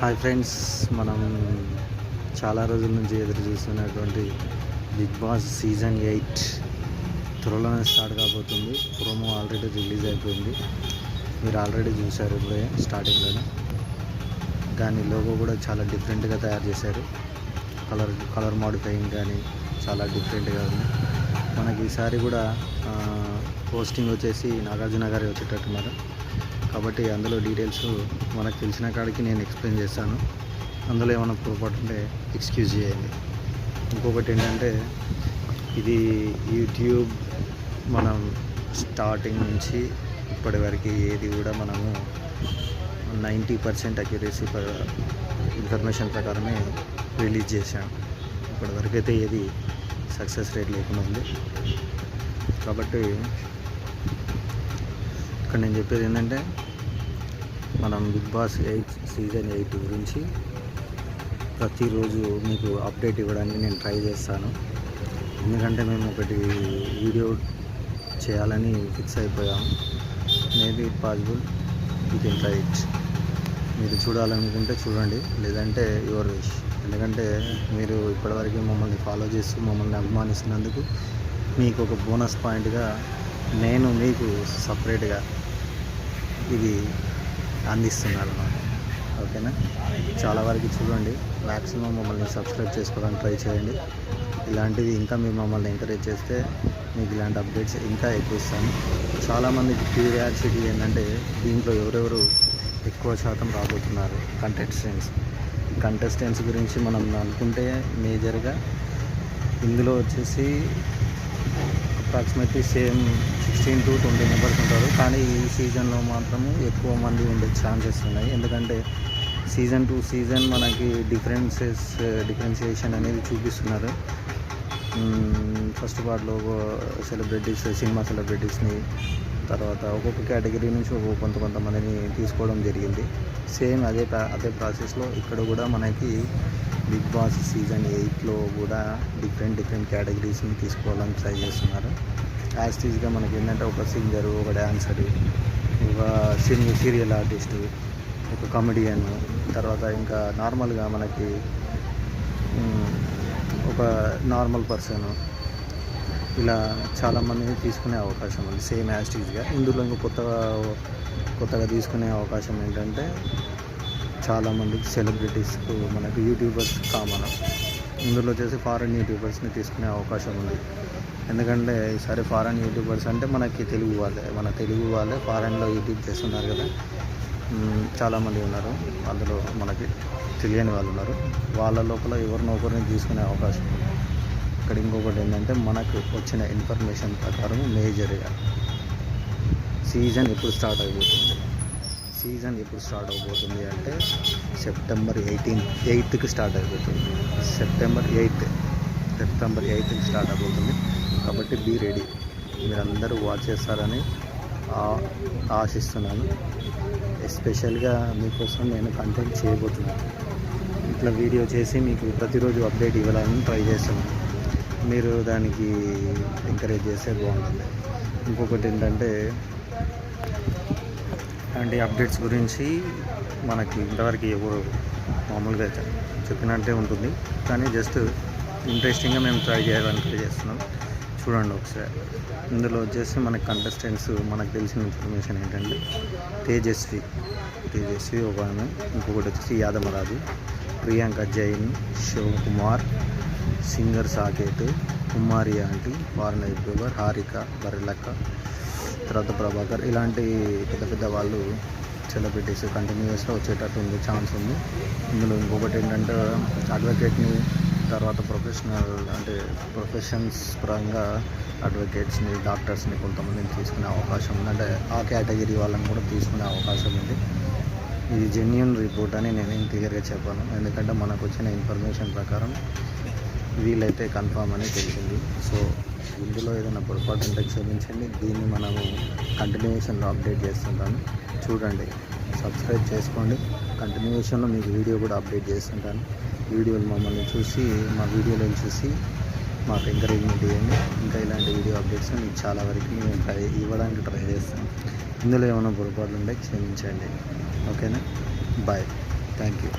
Hi friends, మనం చాలా రోజుల నుంచి ఎదురు చూస్తున్నటువంటి బిగ్ బాస్ సీజన్ 8 త్వరలోనే స్టార్ట్ కాబోతుంది. ప్రోమో ఆల్రెడీ రిలీజ్ అయిపోయింది, మీరు ఆల్రెడీ చూశారు ఇప్పుడే స్టార్టింగ్లోనే. కానీ లోగో కూడా చాలా డిఫరెంట్గా తయారు చేశారు. కలర్ మోడిఫైయింగ్ కానీ చాలా డిఫరెంట్గా ఉంది. మనకి ఈసారి కూడా పోస్టింగ్ వచ్చేసి నాగార్జున గారే వచ్చేటట్టున్నారు. కాబట్టి అందులో డీటెయిల్స్ మనకు తెలిసిన కాడికి నేను ఎక్స్ప్లెయిన్ చేస్తాను. అందులో ఏమైనా పొరపాటు ఉంటే ఎక్స్క్యూజ్ చేయండి. ఇంకొకటి ఏంటంటే, ఇది యూట్యూబ్ మనం స్టార్టింగ్ నుంచి ఇప్పటి వరకు ఏది కూడా మనము 90% అక్యురసీ ఇన్ఫర్మేషన్ ప్రకారమే రిలీజ్ చేశాం. ఇప్పటివరకు అయితే ఏది సక్సెస్ రేట్ లేకుండా ఉంది. కాబట్టి ఇక్కడ నేను చెప్పేది ఏంటంటే, మనం బిగ్ బాస్ సీజన్ 8 గురించి ప్రతిరోజు మీకు అప్డేట్ ఇవ్వడానికి నేను ట్రై చేస్తాను. ఎందుకంటే మేము ఒకటి వీడియో చేయాలని ఫిక్స్ అయిపోయాము. Maybe it possible, you can try it. మీరు చూడాలనుకుంటే చూడండి, లేదంటే యువర్ విష్. ఎందుకంటే మీరు ఇప్పటివరకు మమ్మల్ని ఫాలో చేస్తూ మమ్మల్ని అభిమానిస్తున్నందుకు మీకు ఒక బోనస్ పాయింట్గా నేను మీకు సపరేట్గా ఇది అందిస్తున్నాను అన్నమాట. ఓకేనా? చాలా వరకు చూడండి, మ్యాక్సిమం మమ్మల్ని సబ్స్క్రైబ్ చేసుకోవడానికి ట్రై చేయండి. ఇలాంటివి ఇంకా మీరు మమ్మల్ని ఎంకరేజ్ చేస్తే మీకు ఇలాంటి అప్డేట్స్ ఇంకా ఎక్కువ ఇస్తాను. చాలామందికి క్యూరియాసిటీ ఏంటంటే, దీంట్లో ఎవరెవరు ఎక్కువ శాతం రాబోతున్నారు కంటెస్టెంట్స్ గురించి మనం అనుకుంటే మేజర్గా ఇందులో వచ్చేసి అప్రాక్సిమేట్లీ సేమ్ 16 to 20 మెంబర్స్ ఉంటారు. కానీ ఈ సీజన్లో మాత్రము ఎక్కువ మంది ఉండే ఛాన్సెస్ ఉన్నాయి. ఎందుకంటే సీజన్ టు సీజన్ మనకి డిఫరెన్షియేషన్ అనేది చూపిస్తున్నారు. ఫస్ట్ పార్ట్లో సెలబ్రిటీస్, సినిమా సెలబ్రిటీస్ని, తర్వాత ఒక్కొక్క కేటగిరీ నుంచి కొంతమందిని తీసుకోవడం జరిగింది. సేమ్ అదే ప్రాసెస్లో ఇక్కడ కూడా మనకి బిగ్ బాస్ సీజన్ 8లో కూడా డిఫరెంట్ కేటగిరీస్ని తీసుకోవాలని ట్రై చేస్తున్నారు. యాస్టీస్గా మనకి ఏంటంటే, ఒక సింగరు, ఒక డ్యాన్సరు, ఒక సీరియల్ ఆర్టిస్టు, ఒక కామెడియన్, తర్వాత ఇంకా నార్మల్గా మనకి ఒక నార్మల్ పర్సన్, ఇలా చాలామందిని తీసుకునే అవకాశం ఉంది సేమ్ యాస్టీస్గా. ఇందులో ఇంకా కొత్తగా తీసుకునే అవకాశం ఏంటంటే, చాలామందికి సెలబ్రిటీస్కు, మనకు యూట్యూబర్స్ కామన్. ఇందులో వచ్చేసి ఫారెన్ యూట్యూబర్స్ని తీసుకునే అవకాశం ఉంది. ఎందుకంటే ఈసారి ఫారెన్ యూట్యూబర్స్ అంటే మన తెలుగు వాళ్ళే ఫారెన్లో యూట్యూబ్ చేస్తున్నారు కదా, చాలామంది ఉన్నారు. అందులో మనకి తెలియని వాళ్ళు ఉన్నారు. వాళ్ళ లోపల ఎవరినొకరిని తీసుకునే అవకాశం ఉంది. ఇక్కడ ఇంకొకటి ఏంటంటే, మనకు వచ్చిన ఇన్ఫర్మేషన్ ప్రకారం మేజర్గా సీజన్ ఎప్పుడు స్టార్ట్ అవబోతుంది అంటే సెప్టెంబర్ 8కి స్టార్ట్ అయిపోతుంది. సెప్టెంబర్ 8కి స్టార్ట్ అయిపోతుంది. కాబట్టి బీ రెడీ. మీరందరూ వాచ్ చేస్తారని ఆశిస్తున్నాను. ఎస్పెషల్గా మీకోసం నేను కంటెంట్ చేయబోతున్నాను. ఇట్లా వీడియో చేసి మీకు ప్రతిరోజు అప్డేట్ ఇవ్వాలని ట్రై చేస్తున్నాను. మీరు దానికి ఎంకరేజ్ చేస్తే బాగుంటుంది. ఇంకొకటి ఏంటంటే, అలాంటి అప్డేట్స్ గురించి మనకి ఇంతవరకు ఎవరు మామూలుగా చెప్పినట్టే ఉంటుంది. కానీ జస్ట్ ఇంట్రెస్టింగ్గా మేము ట్రై చేస్తున్నాం. చూడండి ఒకసారి. ఇందులో వచ్చేసి మనకి కంటెస్టెంట్స్, మనకు తెలిసిన ఇన్ఫర్మేషన్ ఏంటంటే, తేజస్వి ఒక ఆమె, ఇంకొకటి వచ్చేసి Yadamaraju, Priyanka Jain, Shivakumar, singer Saketh, Kumari aunty, foreign YouTuber, Harika, Barrelakka, తర్వాత ప్రభాకర్, ఇలాంటి పెద్ద వాళ్ళు సెలబ్రిటీస్ కంటిన్యూస్గా వచ్చేటట్టు ఉంది, ఛాన్స్ ఉంది. ఇందులో ఇంకొకటి ఏంటంటే, అడ్వకేట్ని, తర్వాత ప్రొఫెషన్స్ పరంగా అడ్వకేట్స్ని, డాక్టర్స్ని కొంతమందిని తీసుకునే అవకాశం ఉంది. అంటే ఆ కేటగిరీ వాళ్ళని కూడా తీసుకునే అవకాశం ఉంది. ఇది జెన్యూన్ రిపోర్ట్ అని నేనేం క్లియర్గా చెప్పాను. ఎందుకంటే మనకు వచ్చిన ఇన్ఫర్మేషన్ ప్రకారం వీళ్ళైతే కన్ఫామ్ అని తెలిసింది. సో ఇందులో ఏదైనా పొరపాటు ఉంటే క్షమించండి. దీన్ని మనము కంటిన్యూషన్లో అప్డేట్ చేస్తుంటాను. చూడండి, సబ్స్క్రైబ్ చేసుకోండి. కంటిన్యూషన్లో మీకు వీడియో కూడా అప్డేట్ చేస్తుంటాను. వీడియోలు మా వీడియోలను చూసి మాకు ఎంకరేజ్మెంట్ ఇవ్వండి. ఇంకా ఇలాంటి వీడియో అప్డేట్స్ మీకు చాలా వరకు నేను ఇవ్వడానికి ట్రై చేస్తాను. ఇందులో ఏమైనా పొరపాట్లు ఉంటే క్షమించండి. ఓకేనా? బాయ్. Thank you.